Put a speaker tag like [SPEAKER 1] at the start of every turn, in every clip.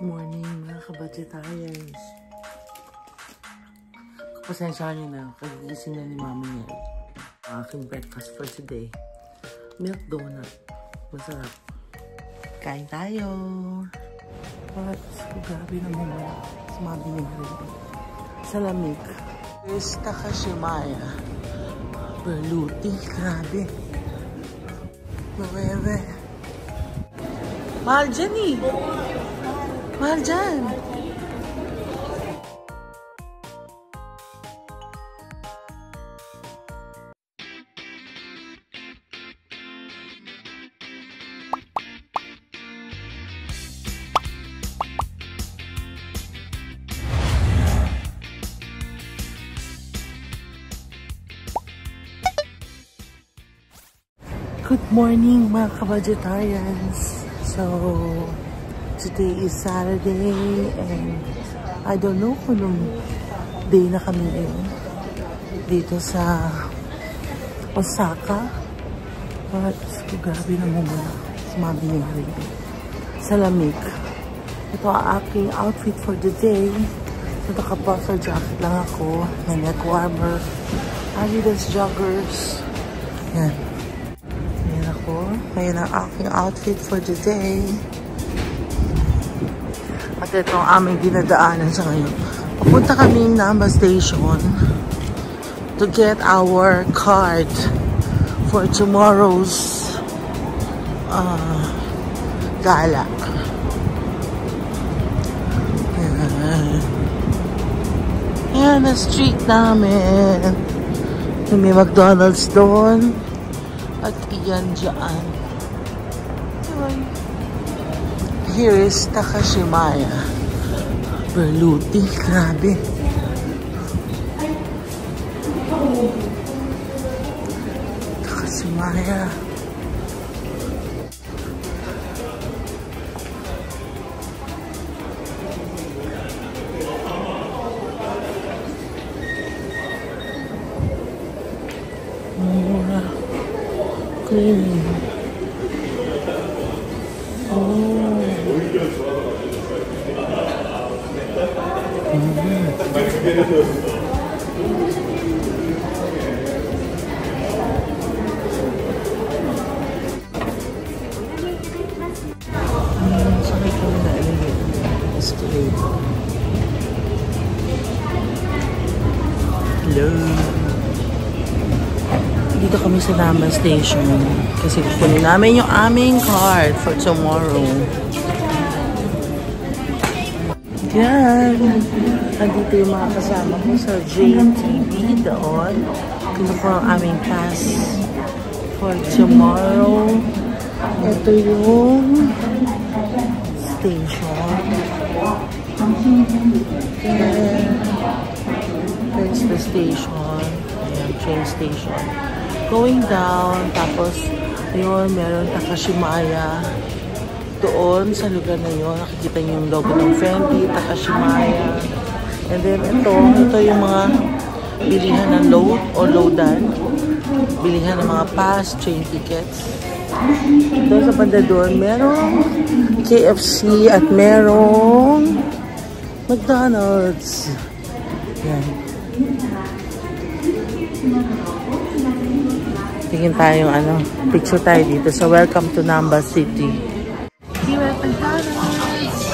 [SPEAKER 1] Morning mga kabadgetarians. Pasensya nyo na, kagigising na ni Mami niya. Aking breakfast for today. Milk donut. Masarap. Kain tayo. But, grabe naman mo. Sumabi niya rin. Sa lamig. Here's Takashimaya. Berluti. Grabe. Mabebe. Mahal dyan eh. Mahal dyan. Good morning mga kabadgetarians. So, today is Saturday and I don't know kung anong day na kami ngayon dito sa Osaka. But, grabe na muna. Sumabi niya rin. Sa lamig. Ito ang aking outfit for the day. So, naka-buffer jacket lang ako. May neck warmer. Adidas joggers. Yan. Yan ako. Ayan ang aking outfit for the day. At ito ang aming dinadaanan sa ngayon. Papunta kaming Namba Station to get our card for tomorrow's gala. Ayan na street namin. May McDonald's doon. At iyan dyan. Here is Takashimaya. Berluti. Grabe. Takashimaya. Mura. Cleaning. Sakit kami na escalator. Hello. Dito kami sa Namba Station kasi kukunin namin yung aming card for tomorrow. Yan. Nandito yung mga kasama ko sa JTV doon. Kinukuha ang aming pass for tomorrow. Ito yung station. There's the station. Ayan, train station. Going down. Tapos, yun, meron Takashimaya. Doon sa lugar na yun, nakikita niyo yung logo ng Fendi, Takashimaya. And then ito yung mga bilihan ng load o loadan. Bilihan ng mga pass, train tickets. Doon sa banda doon, merong KFC at merong McDonald's. Yan. Tingin tayong picture tayo dito. So, welcome to Namba City. Here at McDonald's,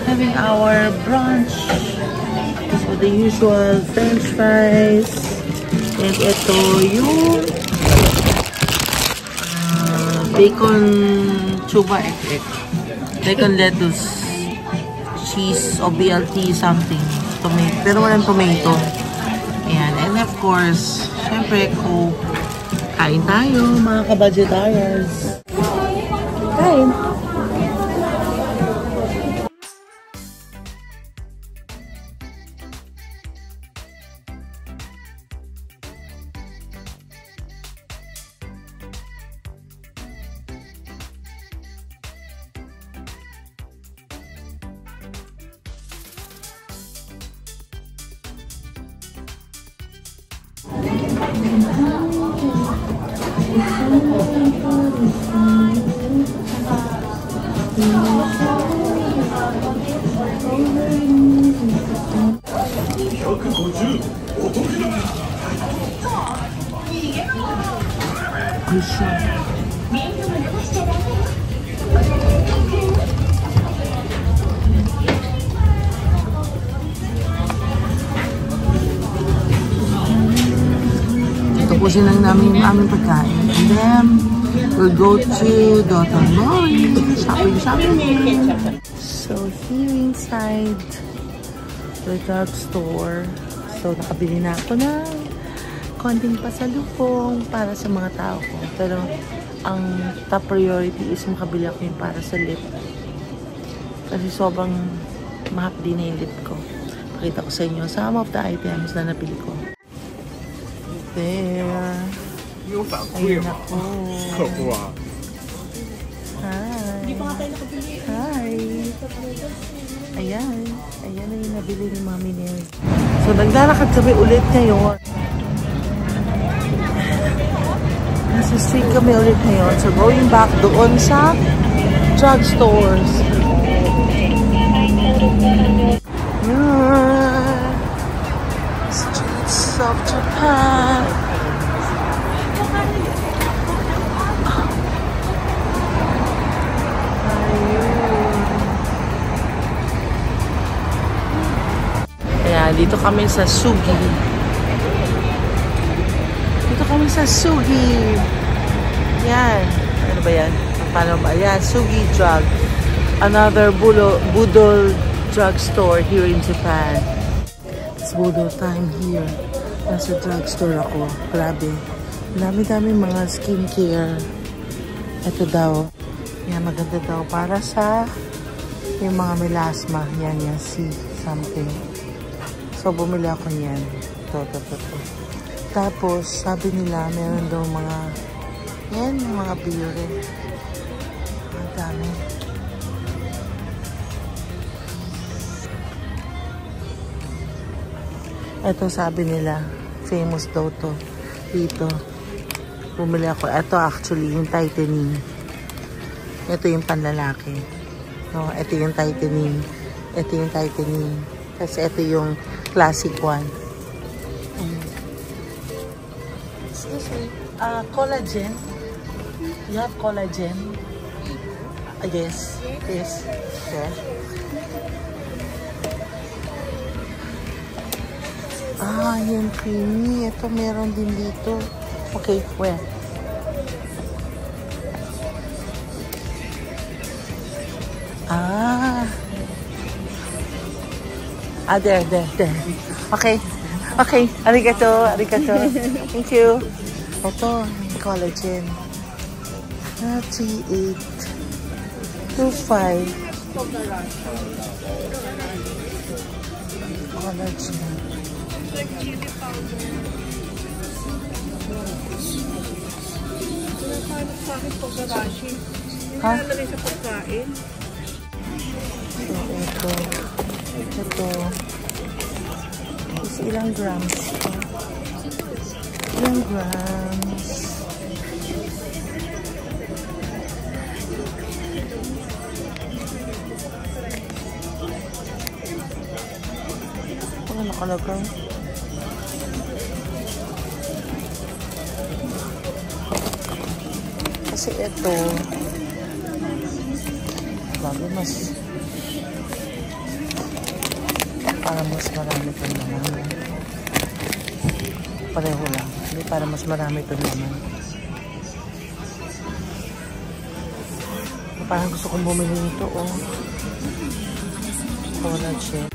[SPEAKER 1] having our brunch. So the usual French fries. And ito yung bacon chuba egg. Bacon lettuce, cheese o BLT something. Tomato. Pero walang tomato. Ayan. And of course, syempre Coke. Kain tayo mga kabadgetarians. Kain. Ito po sinang namin yung aming pagkain. And then, we'll go to Doton Mori. Shopping. So, here inside the drugstore. So, nakabili na ako ng konting pasalubong para sa mga tao ko. Pero, ang top priority is makabili ako yung para sa lip. Kasi sobrang mahapdi na yung lip ko. Pakita ko sa inyo some of the items na nabili ko. There. Ayun ako. Hi. Ayan. Ayan na yung nabili ni Mami Neri. So, naglalakad kami ulit ngayon. Nasa street kami ulit ngayon. So, going back doon sa drugstores. Streets of Japan. Dito kami sa Sugi. Yan. Ano ba yan? Paano ba? Yan, Sugi Drug. Another Budol drugstore here in Japan. It's Budol time here. Nasa drugstore ako. Grabe. Dami-dami mga skincare. Ito daw. Yan, maganda daw. Para sa yung mga melasma. Yan, see something. So, bumili ako niyan. Ito. Tapos, sabi nila, meron daw mga, yan, mga beauty. Ang dami. Ito, sabi nila, famous daw to. Dito. Bumili ako. Ito, actually, yung tightening. Ito yung panlalaki. No, ito yung tightening. Kasi ito yung classic one. Excuse me. Collagen. You have collagen? Yes. Yes. Yeah. Yung creamy. Ito meron din dito. Okay, where? There. Okay. Arigato. Thank you. Ito, collagen. 3825. Collagen.
[SPEAKER 2] Like chili powder. Sinasabi sa akin pagkarashi. Nilalagay sa pagkain.
[SPEAKER 1] Ito. Is ilang grams? Ilang grams? Ano nakalagay? Kasi ito, bago para mas marami ito naman. Pareho lang. Hindi para mas marami ito naman. Parang gusto kong bumili nito, collagen.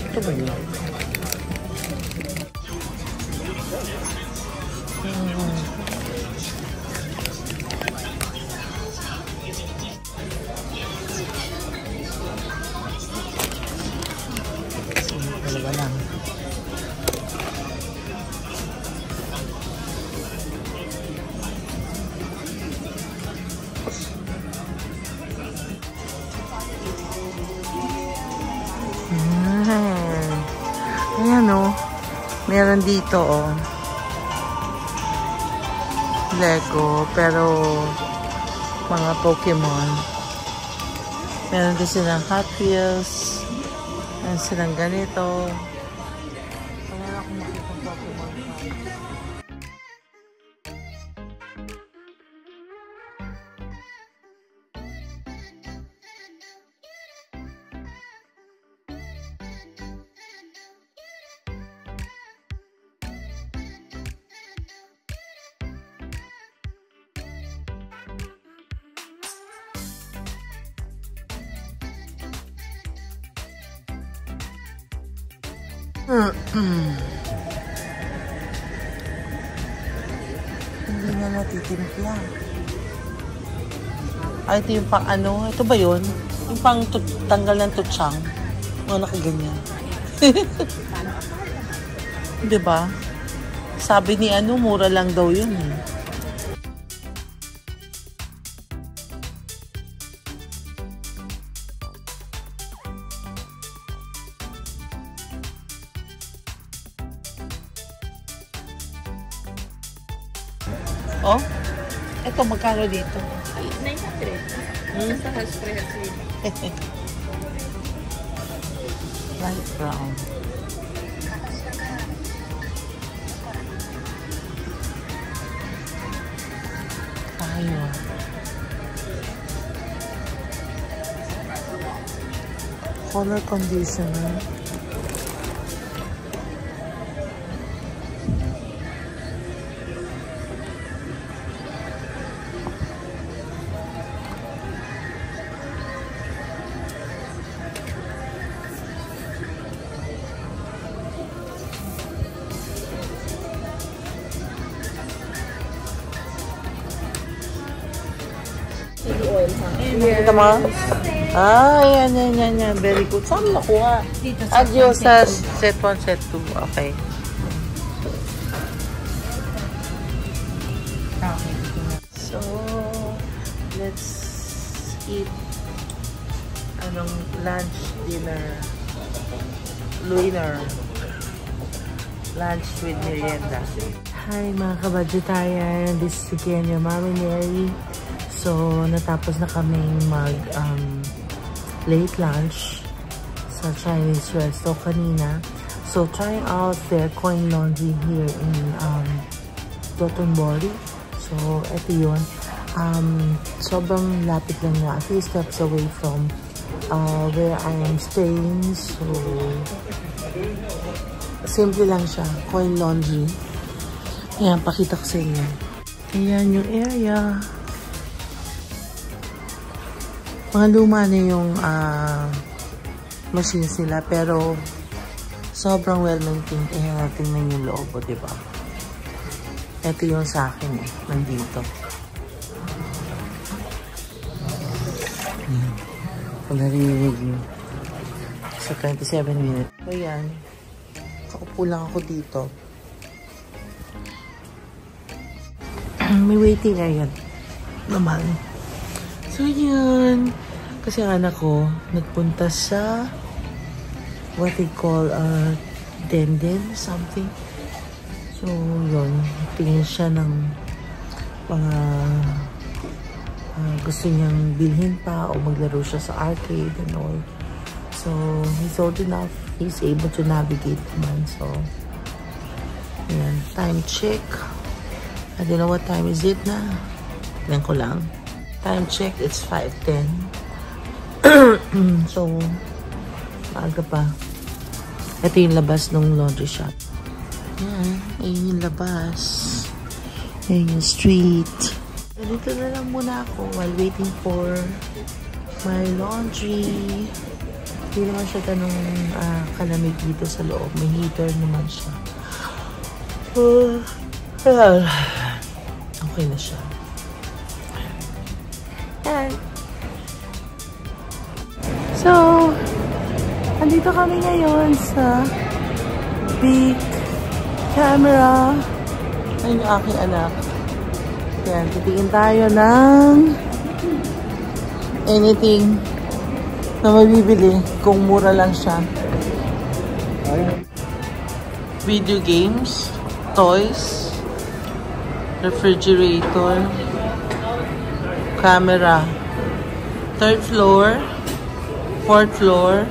[SPEAKER 1] Ito ba yun? oh. Meron dito, oh. Lego, pero mga Pokemon. Meron din silang Hot Wheels. Meron silang ganito. Wala na akong makikita Pokemon. Hindi na natitimpla. Ay, ito yung pang ano. Ito ba yun? Yung pang tanggal ng tutsang. Mga nakaganyan. Diba? Sabi ni ano, mura lang daw yun. Oh, ito magkano dito?
[SPEAKER 2] 900. Basta has free.
[SPEAKER 1] Light brown. Tayo. Color conditioner. Kita mo? Ah, yan. Very good. Saan mo nakuha? Adios sa set 1, set 2. Okay. So, let's eat anong lunch, dinner, lunch with merienda. Hi mga kabadgetarian, this is again your Mommy Mary. So, natapos na kaming late lunch sa Chinese resto kanina. So, trying out their coin laundry here in Dotonbori. So, ito yun. Sobrang lapit lang na. A few steps away from where I am staying. So, simple lang siya. Coin laundry. Ayan, pakita ko sa inyo. Ayan yung area. Mga luma na yung machines nila, pero sobrang well-maintained. Ayan, tingnan yung loob, diba? Ito yung sa akin, nandito. Ayan. Kung narinig nyo. Sa 27 minutes. Ayan. Kakupo lang ako dito. May waiting area naman. So, yun. Kasi ang anak ko, nagpunta sa what they call denden, something. So, yun. Tingin siya ng mga gusto niyang bilhin pa o maglaro siya sa arcade and all. So, he's old enough. He's able to navigate naman. So, ayan. Time check. I don't know what time is it na. Tingnan ko lang. Time check, it's 5:10. So, maaga pa. Ito yung labas ng laundry shop. Yan, ayun yung labas. Ayun yung street. Dito na lang muna ako while waiting for my laundry. Hindi naman siya ganun kalamig dito sa loob. May heater naman siya. Okay na siya. So, andito kami ngayon sa big camera. Ayun yung aking anak. Yan, titingin tayo ng anything na mabibili kung mura lang siya. video games, toys, refrigerator, camera. Third floor, fourth floor.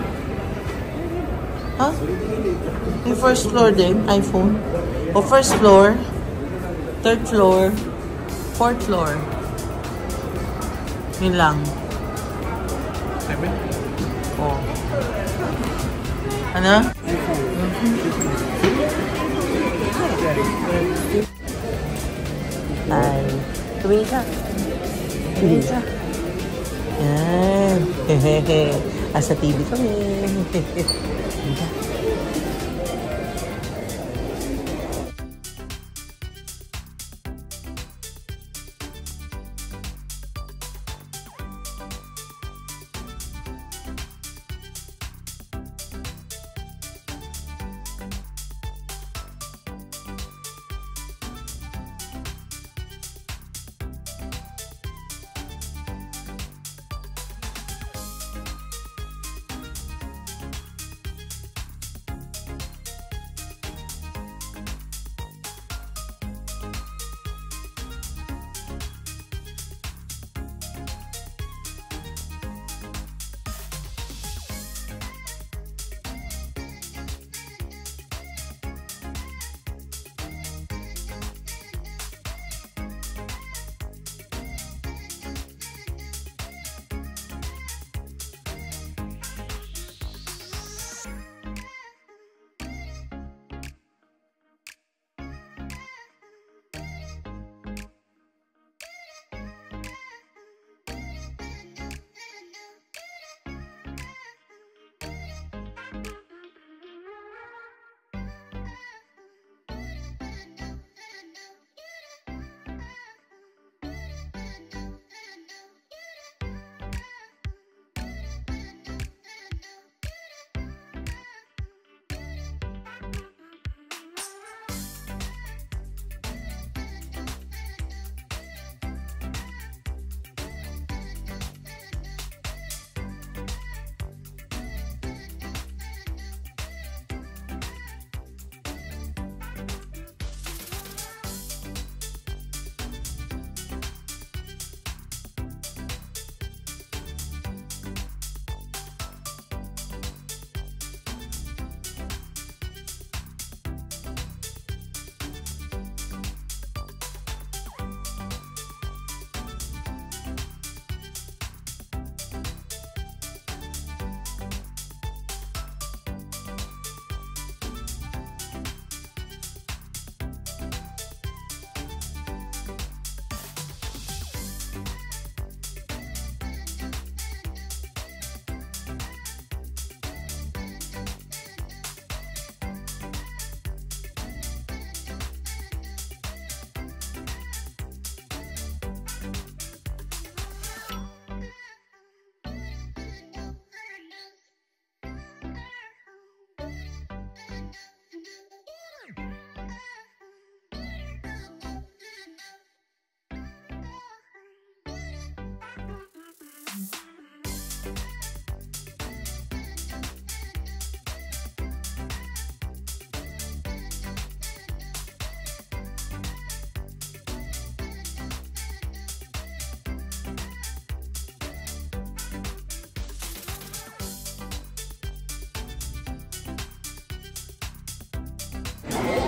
[SPEAKER 1] Huh? Yung first floor din, iPhone. O first floor, third floor, fourth floor. Yun lang. Oh. Ano? Ay. Tumingin ka. Tumingin ka. Yan. Asa TV kami.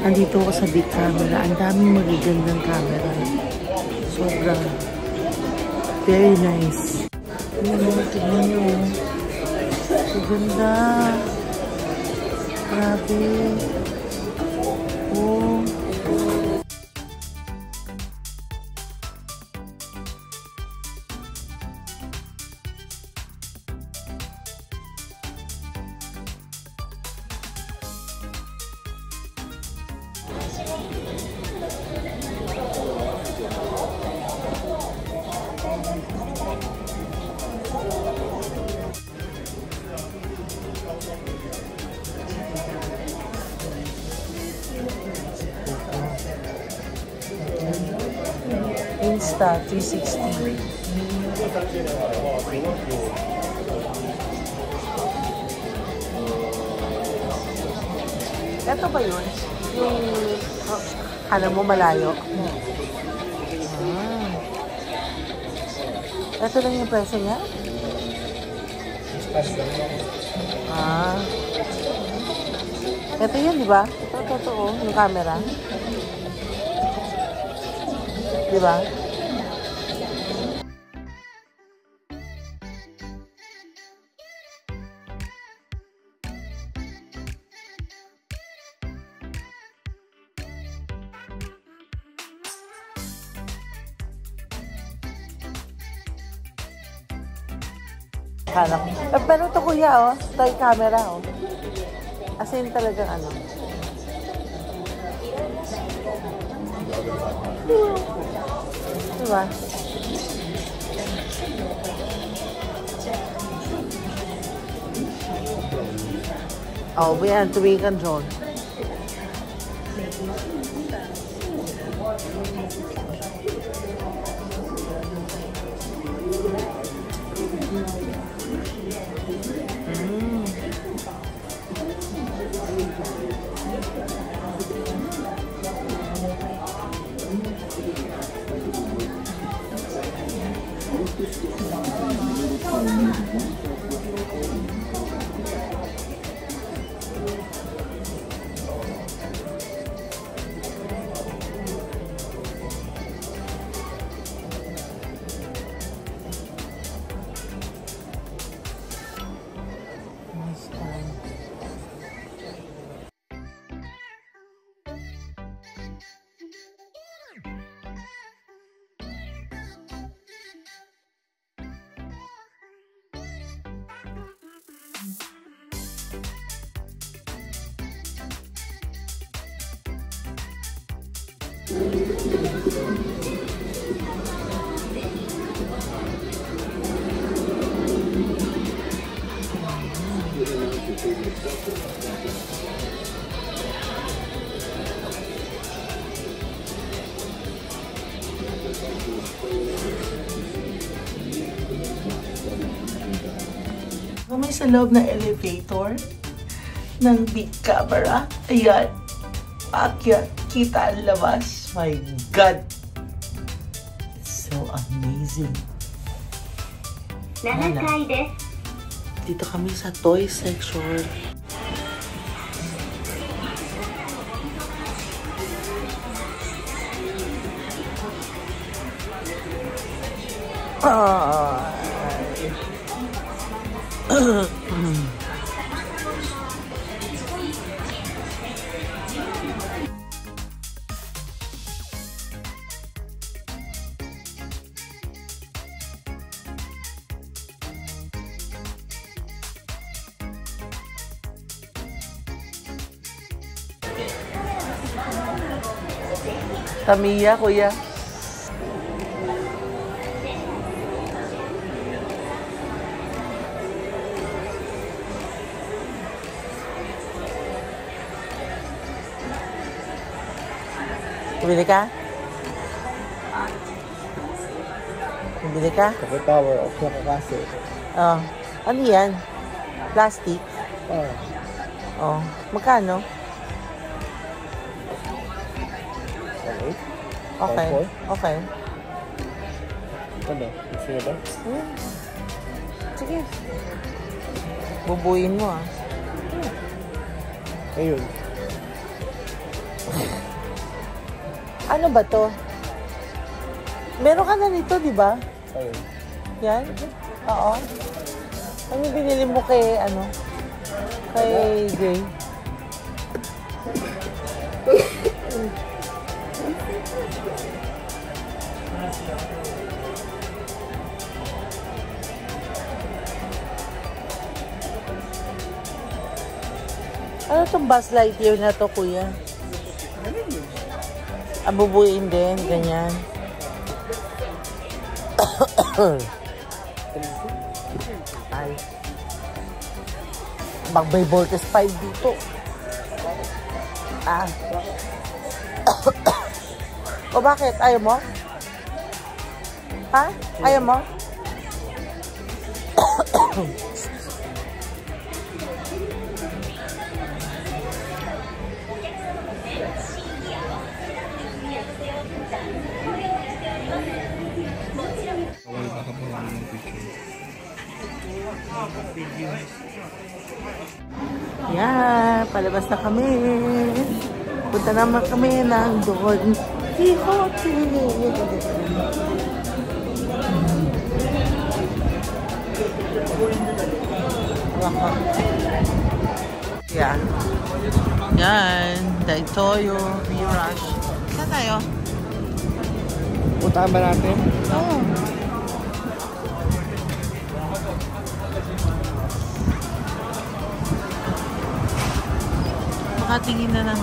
[SPEAKER 1] Andito ako sa big camera. Ang daming magagandang camera. Sobra. Very nice. Tignan nyo. Ang ganda. Grabe. Oh. Insta 360. Ito ba yun? Yung, alam mo, malayo. Ito lang yung presyo niya? Ito yun, di ba? Ito, totoo. Yung camera. Di ba? Pero ito kuya, oh, toy camera, oh. As in talagang ano. Diba? Oh, yan, tuwigan John. May sa loob na elevator ng big camera. Ayan. Akyat. Kita ang labas. My God. So amazing. Dito kami sa toy section. Tamiya, kuya. Bili ka? Bili ka?
[SPEAKER 3] Cover power of Nakakase.
[SPEAKER 1] Oh. Ano yan? Plastic?
[SPEAKER 3] Oh.
[SPEAKER 1] Oh. Magkano? Okay. Okay.
[SPEAKER 3] Ano? Sige ba?
[SPEAKER 1] Sige. Bubuin mo ah.
[SPEAKER 3] Ayun.
[SPEAKER 1] Ano ba to? Meron ka na nito, di ba?
[SPEAKER 3] Ayun.
[SPEAKER 1] Yan? Oo. Ano binili mo kay, ano? Kay Jay? Ano itong Buzz Lightyear na to, kuya? Abubuin din, ganyan. Ay. Magbay voltage 5 dito. Ah. O bakit? Ayaw mo? Ha? Ayaw mo? Yeah, palabas na kami. Punta naman kami ng Don Quixote. Yeah. Yan. Daitoyo, V-Rush. Saan tayo?
[SPEAKER 3] Puntaan ba natin?
[SPEAKER 1] Oo. Makatingin na ng